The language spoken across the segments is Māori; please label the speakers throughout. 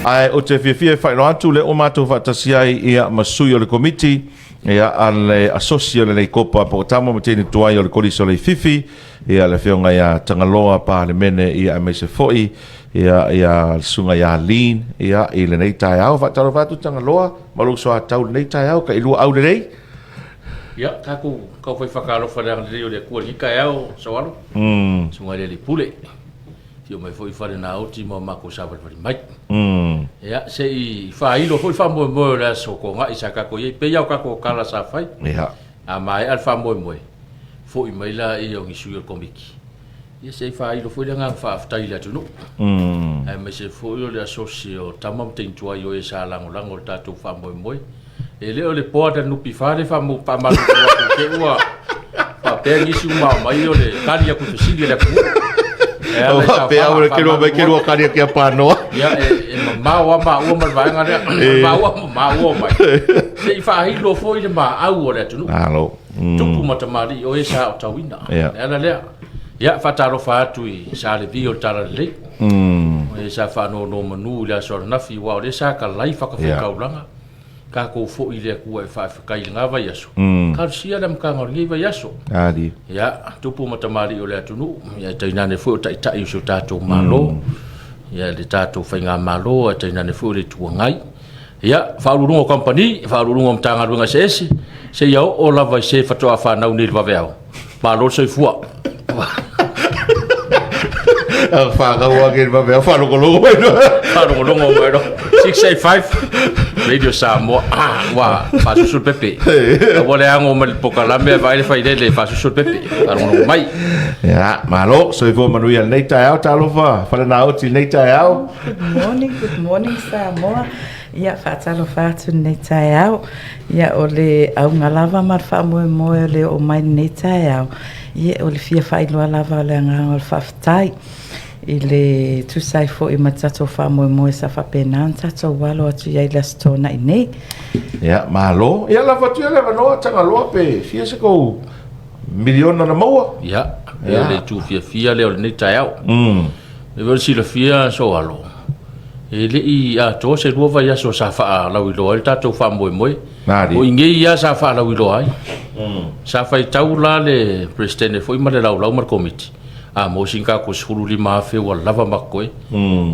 Speaker 1: ai o te fia fai no atu le o matou faatasia ia masui o le komiti ia ale asocio le kopa po tamo mo tini tuai o le kolisi o le fifi ia le fionga ia tangaloa pa le mene ia me se foi ia sunga ia lean ia i le nei tai au fataro fatu tangaloa malu so atau nei tai au ka ilu au le rei
Speaker 2: ia kaku kau foi fakalo fale le o le kuali ka au sawalo sunga le pule tio mai foi fale na oti mo mako sa fale mai ia se i fa ilo foi fa mo la so ko nga isa ka ko ye pe ya ka ko kala sa fai
Speaker 1: ia
Speaker 2: a mai al fa mo foi mai la i o ngisu o komiki ia se fa ilo foi nga fa aftai la tunu ai me se foi o le asocio tamam tin tua yo e sa lango tatu fa mo e le o le porta no pifare fa mo pa ma ke ua pa pe ngisu ma mai o le karia ku sili le pu
Speaker 1: pe au le kero karia ke pano
Speaker 2: ia ma wa vai ngare ma wa mai se fa hilo foi le ma au o le tunu
Speaker 1: alo
Speaker 2: tupu matamali o e sa tawina ala le ia fataro fa tu i sa le vi o tara le e sa fa no manu le so na fi wa le sa ka lai fa ka fa ulanga ka ko fo i le ku e fa ka i nga va yaso ka sia le ka ngor va yaso
Speaker 1: ali
Speaker 2: ia tupu matamali o le tunu ia taina ne fo ta i so tato malo ia le tato fa nga malo taina ne fo le tu ngai ia fa lurungo company fa lurungo mtanga lunga se ia o la vai se fa to fa na unir va veo malo se fu
Speaker 1: fa ga wa ke va veo fa lo lo
Speaker 2: 685 Radio Samoa wa fa su pepe o le ango mal pokalame vai le fai le fa su pepe lo mai
Speaker 1: ya malo so vo manu ia nei tai au talo fa na o ti nei tai au
Speaker 3: good morning Samoa ia fatalo fatu nei tai au ia o le au ngalava mar fa mo le o mai nei tai au ia o le fia fai lo lava le nga o faftai ile tu sai fo I matato fa mo sa fa pena tato walo atu ia la stona nei
Speaker 1: ia malo ia la fatu le no tanga lo pe fia se ko miliona na mo
Speaker 2: ia le tu fia le o nei tai au e vol si le fia so alo ele I a to se ruva ia so sa fa la wi lo el tato fa mo o inge ia sa fa la wi lo ai sa fa tau la le president foi ma le la mar committee a mo singa ko sulu lima fe wa lava makoi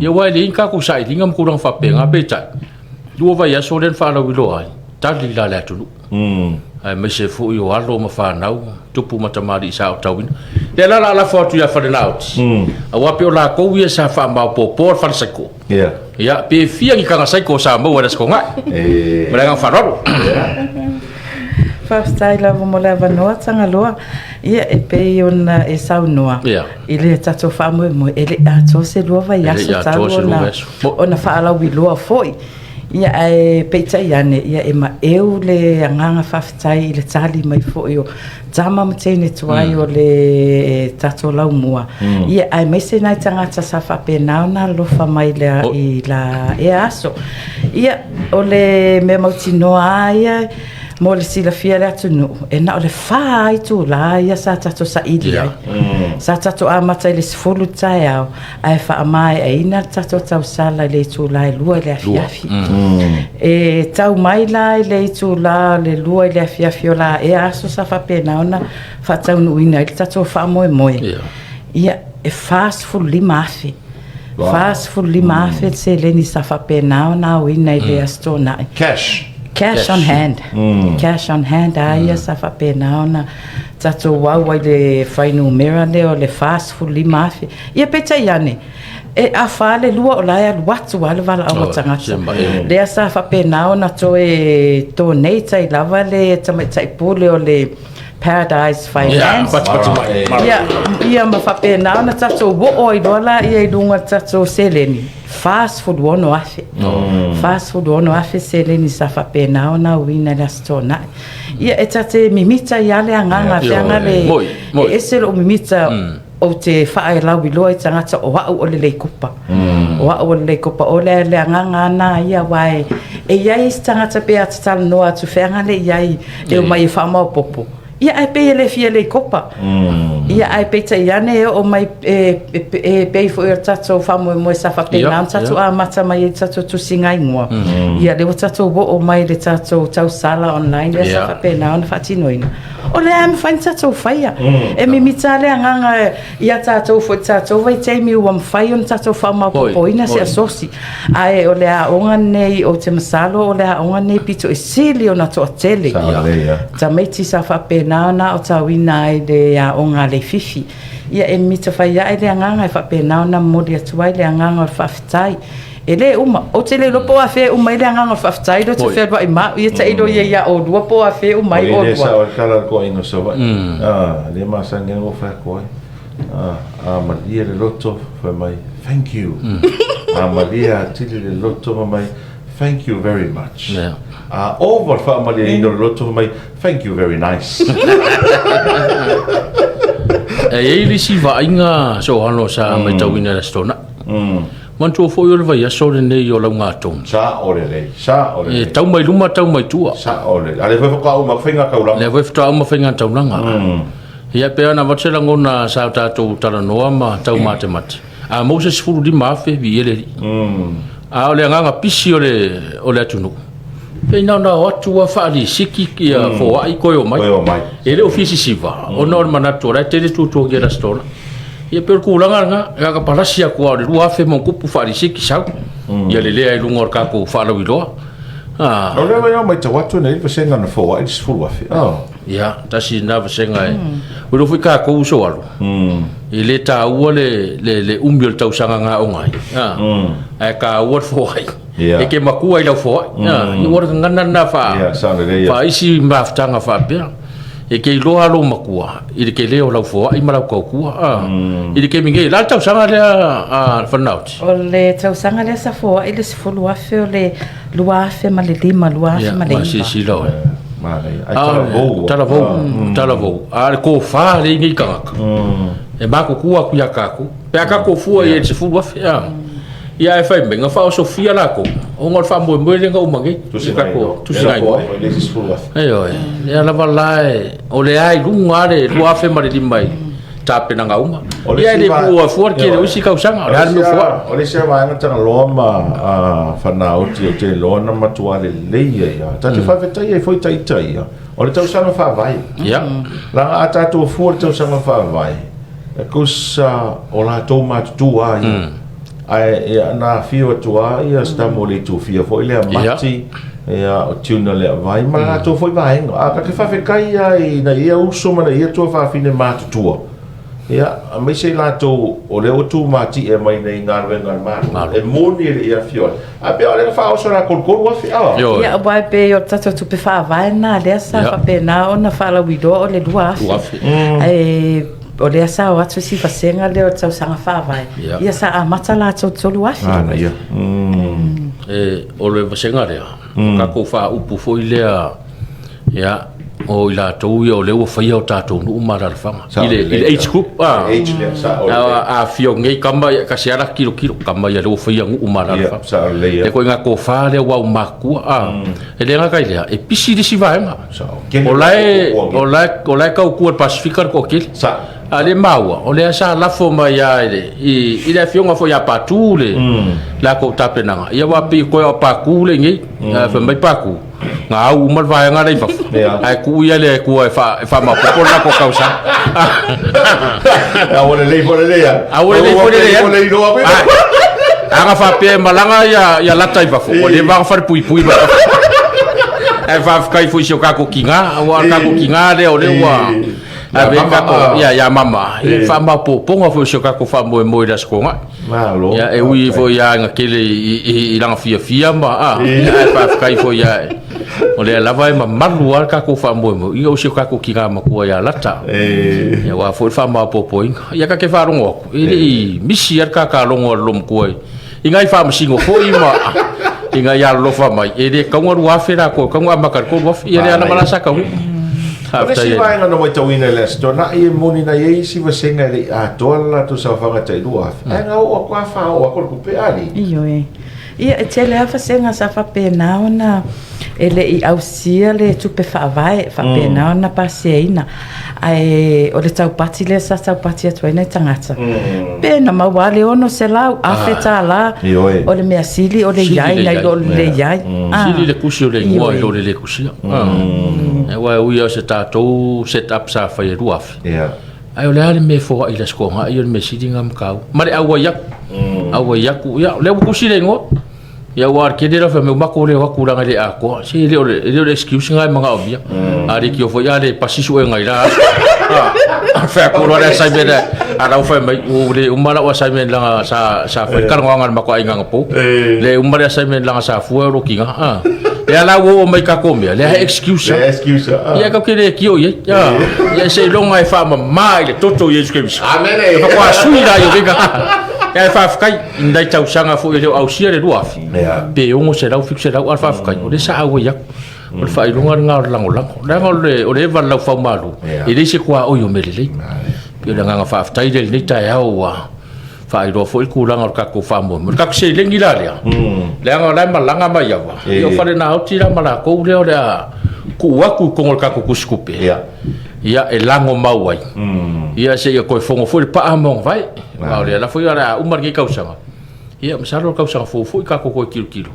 Speaker 2: ia wa le inka ko sai linga ko rang fa penga pe cha ruva ia so len fa la wi lo ai ta li la la tu ai me se fu yo alo ma fa nau tupu matamari sa tawin le la foto ia fa le out a wa pe la ko ia sa fa ma po fa sa ko ia pe fia ki kanga sai ko sa mo wa ko nga mala fa ro
Speaker 3: fa stai la mo la va no tanga loa ia e pe ona e sa noa ile tato fa mo ele a to se lo va ia so ta ona fa la wi lo foi ia e peita iane ia e ma eu le anganga faftai le tali mai fo yo tama mtene tuai o le tato lau mua ia ai mai se nai tanga sa fa pena na lo fa mai le I la e aso ia o le me mautino ai mo le sila fia le atunu e na o le fai tu la ia sa tato sa ili sa tato a mata le sfulu tai au ai fa mai e ina tato tau sala le tu la lua le afiafi e tau mai la le tu la le lua le afiafi la e aso sa fa pena ona fa tau nu ina le tato fa moe ia e fast full limafi fast full limafi se le ni sa fa pena ona o ina le astona cash on hand cash on hand ai sa fa pena ona tato wa le final mirror le o le fast full limafi ia peta iane e a fale lua o la watu wale vala o tanga le sa fa pena ona to e to neita I lava le tamaita pule o le Paradise Finance ia ma fa pena ona tato wo oi dola ia dunga tato seleni fast food wono afi fast food wono afi seleni sa fa pena ona wina la stona ia etate mimita yale anganga fianga le eselo mimita o te fa la wilo tanga ta o wa o le kupa o le kupa o le anganga na ia wai e ia tanga ta pe atal no atu fianga le ia e mai fa ma popo ia ai pe le fia le kopa ia ai pe tai ane o mai pe fo er tatso fa mo sa fa pe na tatso a mata mai tatso tu singa ingwa ia le tatso bo o mai le tatso tau sala online le sa fa pe na on fa tinoina o le am fa tatso fa ia e mi mitale anga ia tatso fo tatso vai tai mi o fai on tatso fa ma po ina se asosi ai o le a onga nei o te masalo o le a onga nei pito e sili ona to tele ta mai ti sa fa pe na o tawina ai de a onga le fifi ia e mita fai ai le nganga e fa pe na modi atuai le nganga fa fitai ele uma o te le lopo a fe uma ile nganga fa fitai do te fe vai ma ia te ilo ia o dua po a fe uma i o dua
Speaker 1: sa o kala ko ino so va le ma sangue no fa ko Maria le loto for my thank you Maria tili le loto for my thank you very much over for Maria ino le loto for my thank you very nice
Speaker 2: ili si va inga so hano sa mai tawina restaurant man tu fo yo vai so le nei yo la ngaton
Speaker 1: sa ole
Speaker 2: e tau mai luma tau mai tua
Speaker 1: sa ole ale fa ka uma finga ka ula
Speaker 2: le fa ta uma finga tau langa ia pe ana vatsela ngona sa ta tu tala noa ma tau mate mate a Moses fulu di mafe vi ele a ole nganga pisi ole atunu pe na watu wa fali siki kia fo ai koyo mai ele ofisi siva ona mana tora tele tu ge restaurant ia per kulanga nga palasia ko ale lu afe mon kupu fali siki sa ia le ai lungor ka ko fala wilo
Speaker 1: ole mai ta watu nei pe senga na fo ai fulu afe
Speaker 2: ia tasi na senga ulo fika ko so alo ile ta le umbil tau sanga nga ongai ai ka word fo ai e ke makua ila fo i wor ngana na fa fa isi maftanga fa bia e ke lo alo makua i ke leo la fo i mara ko ku i ke minge la tau sanga le fa naut
Speaker 3: o le tau sanga le sa fo ile se fo lua fe le lua fe ma le lima lua fe ma le
Speaker 2: si lo
Speaker 1: Talavou.
Speaker 2: A ko fa le ngi kanga e ba ko ku ya ka ku pe ka ko fu e se fu wa fe ia e fai menga fa Sofia la ko o ngol fa mo le nga umangi tu se ko ayo ia la valai o le ai lunga le lu afe ma le mai tape na nga uma ia le bu fu ke le usi ka usanga ha no fu
Speaker 1: o le se va nga lo ma fa na o ti te lo na ma tu ale le ia ta te fa vetai e foi tai o le tau sanga fa vai
Speaker 2: ia
Speaker 1: la ata tu fu le tau sanga fa vai e kusa o la to ma tu ai na fio tua ia sta moli tu fio foi le mati ia o tuna le vai ma to foi vai a ka fa fe kai ai na ia uso ma ia to fa fine ma tua ia me se la to o le o tu mati e mai nei ngar ven ngar ma e moni le ia fio a pe ole fa o sora col wa fi
Speaker 3: ia vai pe o tato tu pe fa vai na le sa fa pe na ona fa la wido o le dua ai o le sa o atu si fasenga le o tau sanga fa vai ia sa a mata la tau tolu afi
Speaker 1: ia
Speaker 2: o le fasenga le ka ko fa upu foi le ia o ila tau ia o le o fai o tatou nu mara le fanga ile H group a fio ngai kamba ka siara kilo kamba ia le o fai ngu mara le fanga e ko nga ko fa le wa maku e le nga kai le e pisi de si vai ma o lai ka ku Pacifica ko kil ale maua o le sa la fo mai ai i le fionga fo ya patule la ko tapenanga ia wa pi ko pa kule ngi fa mai pa ku nga au mal vai nga dai fa ai ku ia le ku fa ma ko na ko causa
Speaker 1: a ole le ya
Speaker 2: anga fa pe malanga ya la tai fa fo o le va fa pui ai fa kai fo sio ka ko kinga wa ka ko kinga le o le wa ya mama fa ma ponga fo sio ka ko fa mo da skonga ya e wi fo ya nga kele i langa fia ma fa kai fo ya o le lava ma malu ka ko fa mo i o sio ka ko kinga ma ko ya lata ya wa fo fa ma ya ka ke fa rongo i misi ka longo lom ko ingai fa msingo fo i ma inga ya lo fa mai e ka ngor wa fera ko ka ngwa makar ko wa ia le ana malasa ka
Speaker 1: Ole si vai ngana mo tawina le sto na e moni na ye si va senga le a tola to sa fanga tai lua. Nga o kwa fa o ko ku pe ali.
Speaker 3: Iyo ia e tele afa senga sa fa pena ona ele I ausia le tupe fa vai fa pena ona paseina ai o le tau pati le sa tau pati atu ina tangata pena mawale ono se lau afeta la o le mea sili o le iai na o le iai
Speaker 2: sili le kusi o le ngua o le kusi e wai uia se tātou set up sa whai ruafi ai o le ale me fo I le skonga ai o le me sili ngam kau mare awa yaku ia le kusi le ngua ia war ke dira fa me mako le wa kuranga le ako si le excuse ngai manga obia ari ki ofo ya le pasisu e ngai la fa ko lo le sai be ara fa mai o le umala wa sai me la sa fa karanga mako ai nganga po le umala sai me la sa fu ro kinga ya la wo mai ka ko me le excuse ya ka ke le ki o ya se longa e fa mai le toto ye excuse amen e fa kwa suira yo vinga e fa kai indai tau sanga fu ele au sia le ruafi pe ongo se lau fix se lau alfa kai o le sa awe ya o le fai lunga nga lango o le va lau fa malu e le se kwa o yo melele pe le nga fa tai le ni tai au wa fa ro fo ku langa ka ko fa mo ka se le ngi la le nga la malanga mai ya wa yo fa le na o tira mala ko le o le ku wa ku ko ka ko kuskupe ia e lango mau ai ia se ia koe fongo foi pa among vai wa le la foi ara umar ki kausanga ia masalo kausanga foi ka ko kilo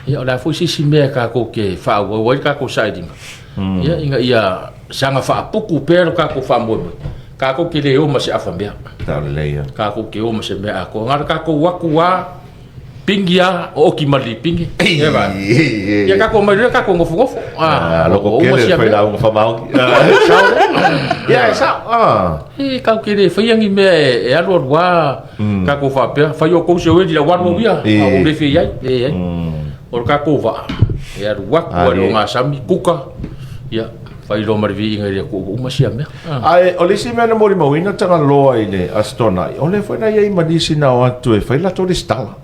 Speaker 2: ia la foi si me ka ko ke fa wa ka ko siding ia inga ia sanga fa puku pero ka ko fa mo ka ko ke le o ma se afambia
Speaker 1: ta le
Speaker 2: ka ko ke o ma se me ko ngar ka ko wa pingia o ki mali pingi e va ya ka ko mai ka ko ngofu
Speaker 1: lo ko ke le la un fa mau ya sa
Speaker 2: e ka ke le fa yangi me e alo wa ka ko fa pe fa yo ko se we di la wa mo bia o le fi ya o ka ko va e alo wa ko ro nga sami kuka ya fa ilo marvi ngai ko uma sia me
Speaker 1: ai o le si me na mori mo ina tanga loa ile astona o le foi na ye madisi na o tu e fa la to stala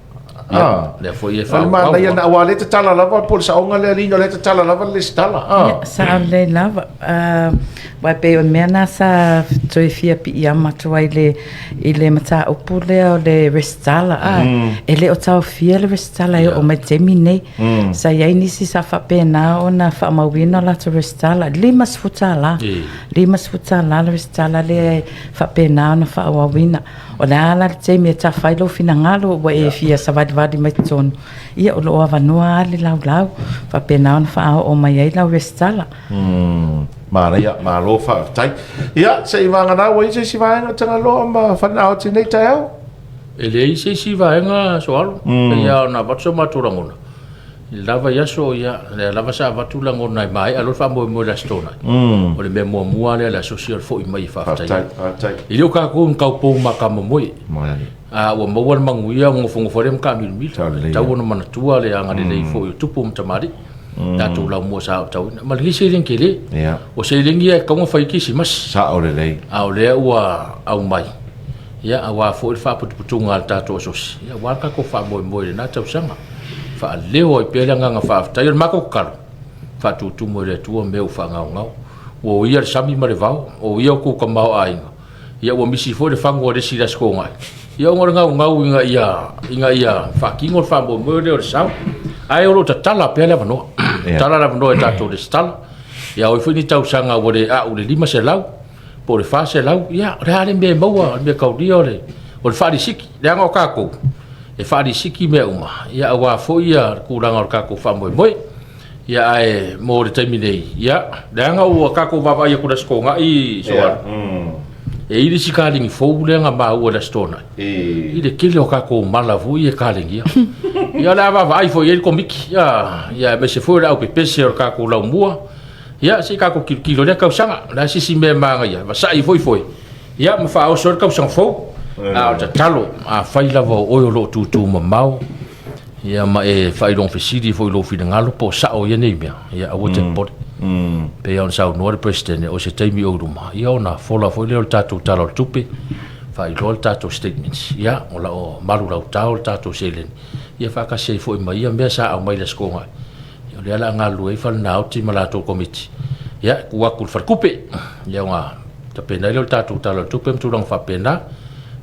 Speaker 2: le foi e fa
Speaker 1: ma ia na wale te tala lava por sa onga le lino le te tala lava le stala
Speaker 3: sa le lava wa pe o mena sa toi fia pi ia matua ile mata o pule o le restala ele o tau fia le restala o me temine sa ia inisi sa fa pena ona fa mawina la to restala limas futala le restala le fa pena ona fa wawina o la temi ta failo fina ngalo wa e fia sa vadi mai ton ia o lo avanua le lau fa pena ona fa o mai ai la restala
Speaker 1: mana ia ma lo fa tai ia se vanga na wa se vai na tanga lo ma fa na o tine tai au
Speaker 2: ele se vai nga soalo ia na vatso maturangona lava ia so ia le lava sa vatulangona mai alo fa mo la stona o le me mo le la social fo i mai fa tai ile ka ko un ka po ma ka mo moi o mo wa manguia ngofo rem ka mi tau no mana tua le anga le fo i tupu mtamari tatu la mo sa tau ma le se len kele o se len ia ka mo fa ki si mas
Speaker 1: sa o le
Speaker 2: au le wa au mai ia awa fo fa putunga tatu so ia wa ka ko fa mo le na tau sanga fa leo i pele nga fa tai ma ko kar fa tu mo le tu me fa nga o ia sami ma le vao o ia ko ka mau ai ia o misi fo le fango le si das ko nga ia ngor nga ia fa ki ngor fa mo le sa ai o ta tala pele va no tala la no ta to le stal ia o fini tau sanga o le o le lima se lau po le fa se lau ia reale me mo me ka dio le o le fa di siki le nga ka ko e fa di siki me uma ia wa fo ia ku ranga ka ko fa mo ia ai mo le terminei ia le nga o ka ko va ia ku das ko nga i so e ili sikalingi fo le nga ba o la stona ile kile o ka ko mala vu ia kalingi ia la va vai fo ia komiki ia me se fo la o pese o ka ko la mua ia si ka ko kilo le ka sanga la si me manga ia va sai foi ia me fa o so ka sang fo a ta talo a fai lava o lo tu mamau ia ma e fai long fesidi foi lo fina ngalo po sa o ia nei mea ia o te pot pe on sa no president o se taimi o ruma ia ona fola foi le tatu talo tupe fai lo tatu statements ia o la o malu la tau tatu selen ia fa ka sei foi mai ia me sa o mai la skonga ia le ala ngalu e fal na o ti malato committee ia ku akul far kupe ia nga ta pena le tatu talo tupe mtu long fa pena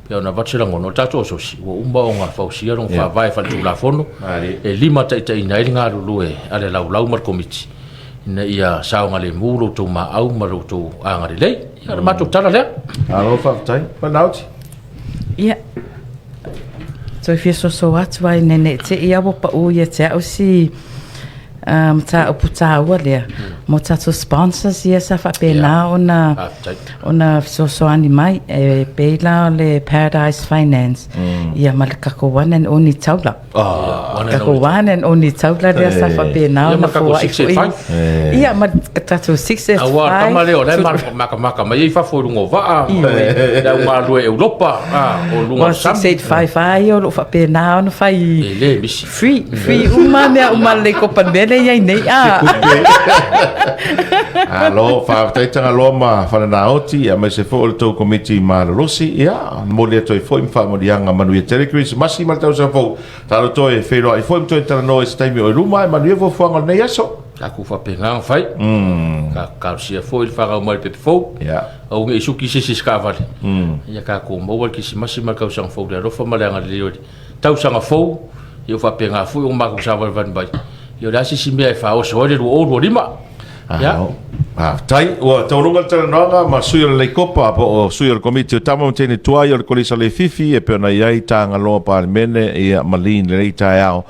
Speaker 2: Ia na vatsira ngono tato sosi o umba o nga fausia no fa vai fa tu la fono e lima ta ina i nga lulu e ale lau mar komiti ina ia sao ngale mulu tu ma au maru tu anga le ia ma tu tala le
Speaker 1: alo fa tai pa nauti
Speaker 3: ia so if so atu ai nene te ia bo pa u ia te au si ta uputa wale mo tato sponsors ia sa fa pena ona so ani mai e pela le Paradise Finance ia malaka ko one and only taula ko one and only taula dia sa fa pena ona fo ia ma tato 6
Speaker 2: awa tamale o le maka mai fa fo lungo va da uma do Europa o lungo
Speaker 3: 685 ai o fa pena ona fai free uma le ko pandele ia nei
Speaker 1: alo fa tanga loma fa na oti a me se fo to komiti ma rosi ia mo le to foi fa mo dianga manu e telecris masi mal tau sa fo talo to e felo e foi to tana no este mi o luma manu e fo fo nei aso
Speaker 2: aku fa penga fai ka si foi fa ga mo pe fo
Speaker 1: ia
Speaker 2: o nge su ki se ska vale ia ka ko mo wal ki si masi mal ka sa fo le ro fa ma le ngali tau sa fo io fa penga fo o ma ko sa van bai io da si me fa o so le o lima ya
Speaker 1: tai o taurunga tara nanga ma suyo le kopa o suyo le komiti o tamo tene tuai o le kolisa le fifi e pe na iai tanga loa pa mene e malin le tai ao